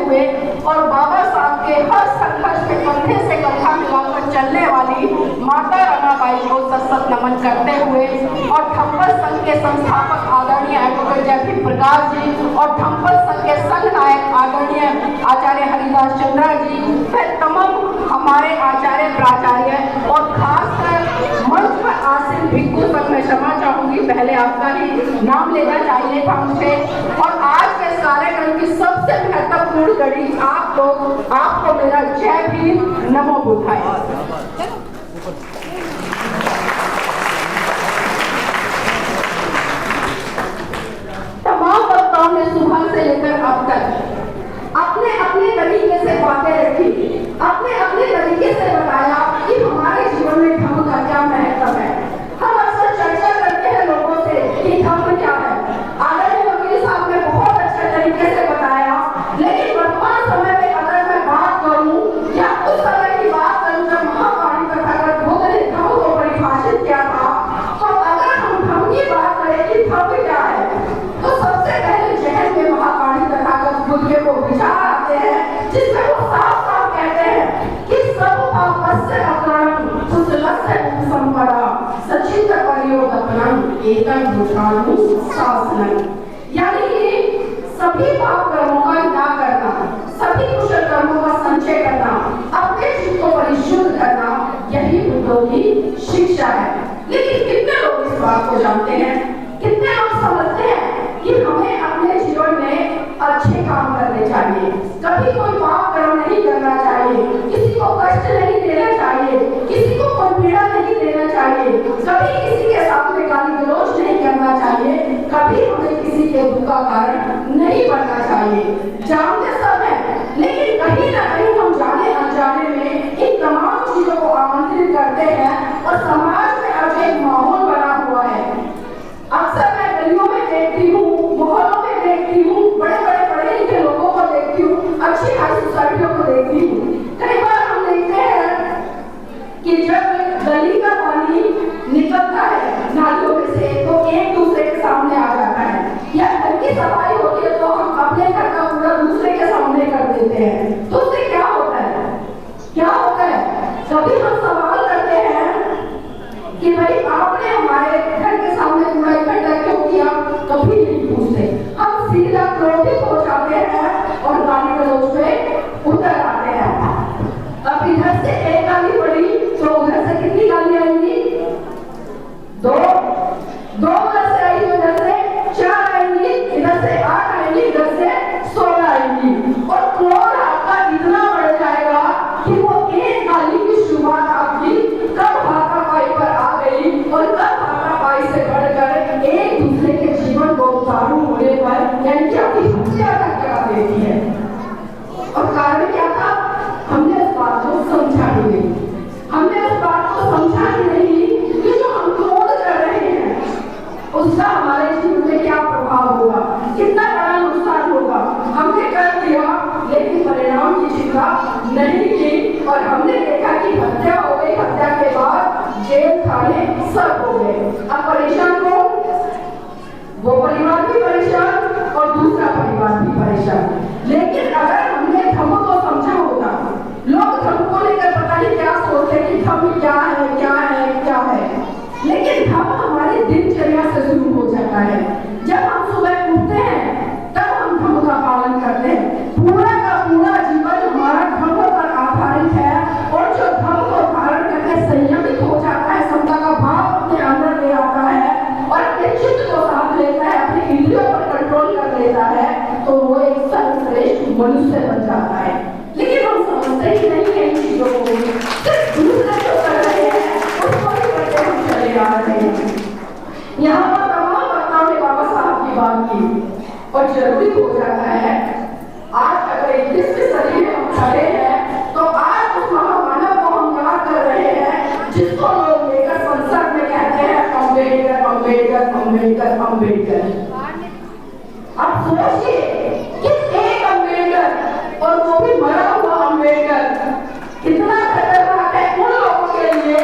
हुए और बाबा साहब के हर संघर्ष में कंधे से कंधा मिलाकर चलने वाली माता रमाबाई को सशक्त नमन करते हुए और थप्पड़ संघ के संस्थापक आदरणीय एडवोकेट जयभीम प्रकाश जी और थप्पड़ संघ के संघ नायक आदरणीय आचार्य हरिदास चंद्रा जी, फिर तमाम हमारे आचार्य प्राचार्य और खासकर मंच पर आसीन भिक्खु सब मैं क्षमा चाहूंगी, पहले आपका ही नाम लेना चाहिए था मुझे। और आज के कार्यक्रम की सबसे महत्वपूर्ण कड़ी आप लोग, आपको मेरा जय भीम, नमो बुद्धाय। तमाम वक्ताओं ने सुबह से लेकर अब तक अपने अपने तरीके से बातें रखी, अपने अपने तरीके से बताया कि हमारे जीवन में धर्म का क्या महत्व है। हम अक्सर चर्चा करते हैं लोगों से कि धर्म क्या है। आदरणीय वकील साहब ने बहुत अच्छे तरीके से बताया, लेकिन वर्तमान समय में अगर मैं बात करूं या उस समय की बात करूं जब महावाणी तथागत बुद्ध ने धर्म को परिभाषित किया था, तो अगर हम धर्म की बात करें कि धर्म क्या है, तो सबसे पहले जहन में महावाणी तथागत बुद्ध के वो विचार आते हैं जिसमें वो साफ साफ कहते हैं कि सब पापस्य अकरणं कुशलस्य संपदा सचित परियोगतनं एतद् भूषाणु शासनं। यानी कि सभी पाप कर्मों का त्याग करना, सभी कुशल कर्मों का संचय करना, अपने चित्त को परिशुद्ध करना, यही बुद्धों की शिक्षा है। लेकिन कितने लोग इस बात को जानते हैं, कितने लोग समझते हैं कि हमें अपने जीवन में अच्छे काम करने चाहिए, कभी कोई पाप कर्म नहीं करना चाहिए, किसी को कष्ट नहीं देना चाहिए, किसी को कोई पीड़ा नहीं देना चाहिए, कभी किसी के सामने गाली गलौज नहीं करना चाहिए, कभी हमें किसी के दुख का कारण नहीं बनना चाहिए। जानते सब है, लेकिन कहीं ना कहीं हम जाने अनजाने में इन तमाम चीजों को आमंत्रित करते हैं और समाज में आज एक माहौल बना हुआ है। अक्सर मैं गलियों में देखती हूँ, मोहल्लों में देखती हूँ, बड़े बड़े पढ़े लिखे लोगों को देखती हूँ, अच्छी हाई सोसाइटियों को देखती हूँ। कई बार हम देखते हैं कि जब गली का पानी निकलता है नालियों में से तो एक दूसरे के सामने आ जाता है, या घर की सफाई होती है तो हम अपने घर का पूरा दूसरे के सामने कर देते हैं। तो उससे क्या होता है, क्या होता है? कभी हम सवाल करते हैं कि भाई आपने हमारे घर के सामने कूड़ा इकट्ठा क्यों किया? कभी नहीं पूछते, हम सीधा क्रोधित हो जाते हैं और गाली गलौज पे उतर आते हैं। अब इधर से एक गाली पड़ी तो उधर से कितनी गाली आएंगी? दो उधर से आई, उधर से 4 आएंगी, इधर से 8 आएंगी, इधर से 16 आएंगी, और क्रोध आपका इतना बढ़ जाएगा कि वो एक गाली की शुरुआत आपकी कब हाथापाई पर आ गई और कब हाथापाई से बढ़कर एक दूसरे के जीवन को उतारू होने पर यानी कि आपकी हत्या तक करा देती है। और कारण क्या था? हमने उस बात को समझा ही नहीं, हमने उस बात को समझा ही नहीं कि जो हम क्रोध कर रहे हैं उसका हमारे जीवन में क्या प्रभाव होगा, कितना बड़ा नुकसान होगा। हमने कर दिया लेकिन परिणाम की चिंता नहीं की और हमने देखा कि हत्या हो गई, हत्या के बाद जेल थाने सब हो गए। अब परेशान कौन? वो परिवार भी परेशान और दूसरा परिवार भी परेशान। लेकिन अगर हमने धर्म को समझा होता, लोग धर्म को लेकर पता नहीं क्या सोचते कि धर्म क्या है, क्या है, क्या है, लेकिन धर्म हमारी दिनचर्या से शुरू हो जाता है। जब हम सुबह उठते हैं तब हम धर्म का पालन करते हैं। पूरा का पूरा जीवन हमारा धर्म पर आधारित है और जो धर्म को धारण करके संयमित हो जाता है, समता का भाव अपने अंदर ले आता है और अपने चित्त को साथ लेता है, अपने इंद्रियों पर कंट्रोल कर लेता है, तो वो एक सर्वश्रेष्ठ मनुष्य बन जाता है। लेकिन हम समझते ही नहीं है इन चीजों को, सिर्फ दूसरे जो कर रहे हैं उसको ही करते हम चले आ रहे हैं। यहाँ पर तमाम वक्ताओं ने बाबा साहब की बात की और जरूरी हो जाता है। आज अगर 21वीं सदी में हम खड़े हैं तो आज उस महामानव को हम याद कर रहे हैं जिसको लोग लेकर संसद में कहते हैं अम्बेडकर अम्बेडकर अम्बेडकर अम्बेडकर। अब सोचिए किस एक अम्बेडकर, और वो भी मरा हुआ अम्बेडकर, कितना खतरनाक है उन लोगों के लिए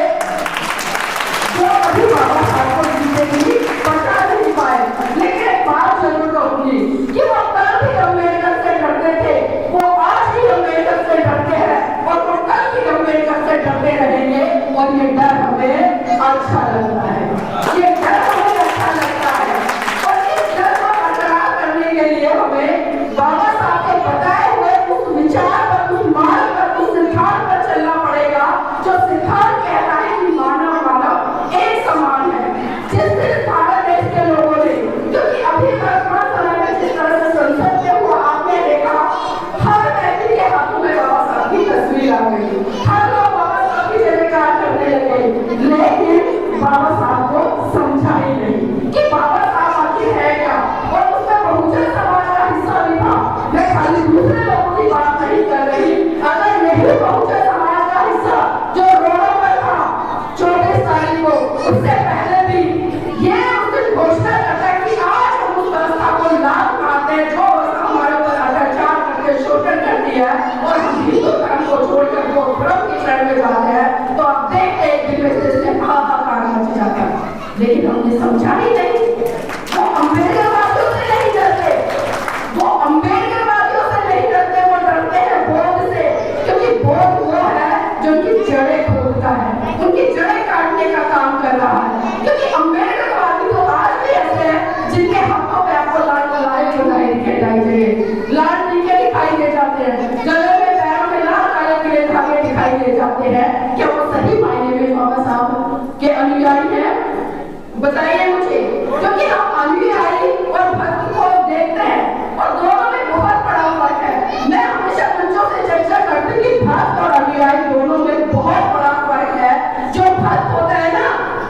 जो अभी बाबा साहब को जिंदगी बचा नहीं पाए। लेकिन एक बात जरूर कहूंगी कि वो कल भी अम्बेडकर से डरते थे, वो नहीं कि बाबा साहब आखिर है क्या, और उसमें बहुजन समाज का हिस्सा भी था। मैं खाली दूसरे लोगों की बात नहीं कर रही, अगर यही बहुजन समाज का हिस्सा जो रोडों पर था 24 तारीख को, उससे पहले भी ये उस दिन घोषणा करता कि आज हम उस व्यवस्था को लाभ मानते हैं जो हमारे ऊपर अत्याचार करके शोषण कर दिया है, और हम हिंदू धर्म को छोड़कर वो ब्रह्म की शरण में जाते हैं, तो अब देखते एक दिन में से हाहाकार मच जाता है। लेकिन हमने समझा ही नहीं। वो अम्बेडकरवादियों से नहीं डरते, वो अम्बेडकरवादियों से नहीं डरते, वो डरते हैं बोध से, क्योंकि बोध वो है जो उनकी जड़ें खोदता है, उनकी जड़ें काटने का काम कर रहा है। क्योंकि अम्बेडकरवादी तो आज भी ऐसे हैं जिनके हाथों पे आपको लाल बनाए लाल टीके दिखाई दे जाते हैं, गले में पैरों में लाल काले पीले धागे दिखाई दे जाते हैं। क्या वो सही मायने में बाबा साहब के अनुयायी हैं? बताइए मुझे, क्योंकि हम अनुयायी और भक्त को देखते हैं और दोनों में बहुत बड़ा फर्क है। मैं हमेशा बच्चों से चर्चा करती हूँ कि भक्त और अनुयायी दोनों में बहुत बड़ा फर्क है। जो भक्त होता है ना,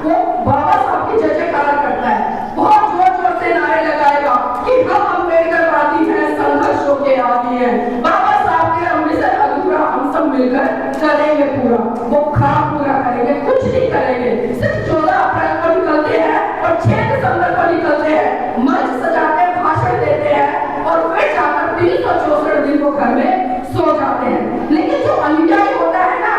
वो बाबा साहब की जय जयकार करता है, बहुत जोर जोर से नारे लगाएगा कि हम अम्बेडकरवादी हैं, संघर्ष होके आदि हैं, बाबा साहब के अमृतसर अधूरा हम सब मिलकर करेंगे पूरा। वो काम पूरा करेंगे, कुछ नहीं करेंगे, सिर्फ 14 अप्रैल को निकलते हैं और 6 दिसंबर को निकलते हैं, मंच सजाते हैं, भाषण देते हैं और फिर जाकर 364 दिन वो घर में सो जाते हैं। लेकिन जो अनुयायी होता है ना,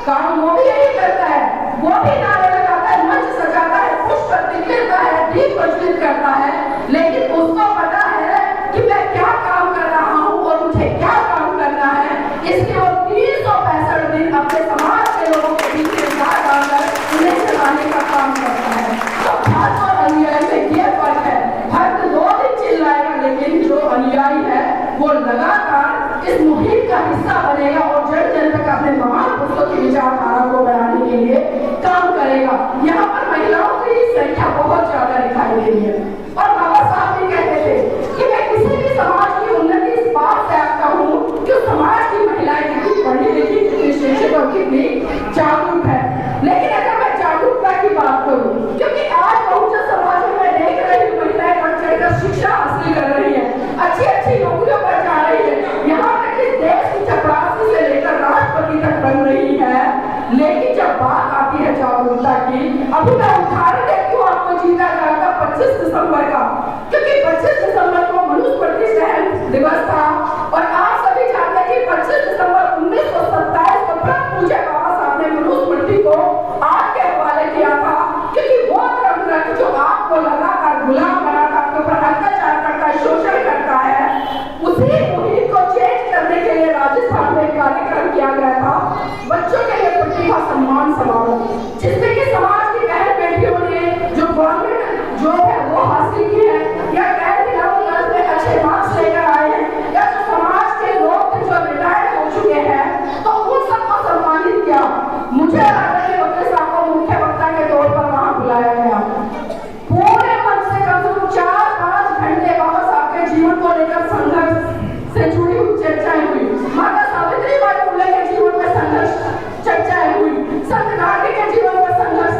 काम वो भी यही करता है, वो भी नारे लगाता है, मंच सजाता है, पुष्प बिखेरता है, दीप प्रज्वलित करता है, लेकिन उसको पता है कि मैं क्या काम कर रहा हूँ और मुझे क्या काम करना है। इसलिए वो 365 दिन अपने समाज के लोगों के बीच में डालकर उन्हें चलाने का काम करता है। तो भक्त और अनुयायी में ये फर्क है, भक्त 2 दिन चिल्लाएगा, लेकिन जो अनुयायी है वो लगातार इस मुहिम का हिस्सा बनेगा और जन जन तक अपने महान पुरुषों की विचारधारा को बढ़ाने के लिए काम करेगा। यहाँ पर महिलाओं की संख्या बहुत ज्यादा दिखाई दे रही है, और बाबा साहब भी कहते थे कि मैं किसी भी समाज की उन्नति इस बात से आता हूँ कि समाज की महिलाएं कितनी पढ़ी लिखी, कितनी शिक्षित और कितनी जागरूक है। लेकिन अगर मैं जागरूकता की बात करूँ, क्योंकि आज बहुजन समाज में मैं देख रही हूँ महिलाएं बढ़ चढ़कर शिक्षा हासिल कर रही है, अच्छी अच्छी नौकरियों पर जा रही है, यहाँ तक कि देश की चपरासी से लेकर राष्ट्रपति तक बन रही है। लेकिन जब बात आती है जागरूकता की, अभी मैं उदाहरण देती हूँ आपको जीता जाएगा 25 दिसंबर का, क्योंकि 25 दिसंबर को मनुस्मृति सहन दिवस था, और आप सभी जानते हैं कि 25 दिसंबर 1927 को प्रथम पूज्य बाबा साहब ने मनुस्मृति को आग के हवाले किया था, क्योंकि वो धर्म ग्रंथ जो आपको लगातार गुलाम बनाता, आपके ऊपर अत्याचार करता है, शोषण करता है, उसी मुहिम को चेंज करने के लिए राजस्थान में कार्यक्रम किया गया था, बच्चों के लिए प्रतिभा सम्मान समारोह, जिसमें कि समाज की बहन बेटियों ने जो गवर्नमेंट जॉब है वो हासिल की है, या में अच्छे मार्क्स लेकर आए हैं, या जो समाज के लोग जो रिटायर हो चुके हैं, तो उन सबको सम्मानित किया। मुझे लगा कि वकील साहब को मुख्य वक्ता के तौर पर वहां बुलाया गया। पूरे मंच से कम से कम 4-5 घंटे बाबा साहब के जीवन को लेकर संघर्ष से जुड़ी हुई चर्चाएं हुई, माता सावित्रीबाई फुले के जीवन में संघर्ष चर्चाएं हुई, संत गांधी के जीवन में संघर्ष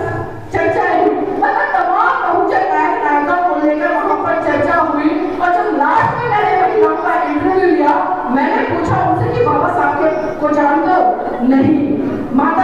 चर्चाएं हुई, मतलब तमाम बहुजन नायकों को लेकर वहां पर चर्चा हुई। और जब लास्ट में मैंने महिलाओं का इंटरव्यू लिया, मैंने पूछा उनसे कि बाबा साहब को जानते हो? नहीं। माता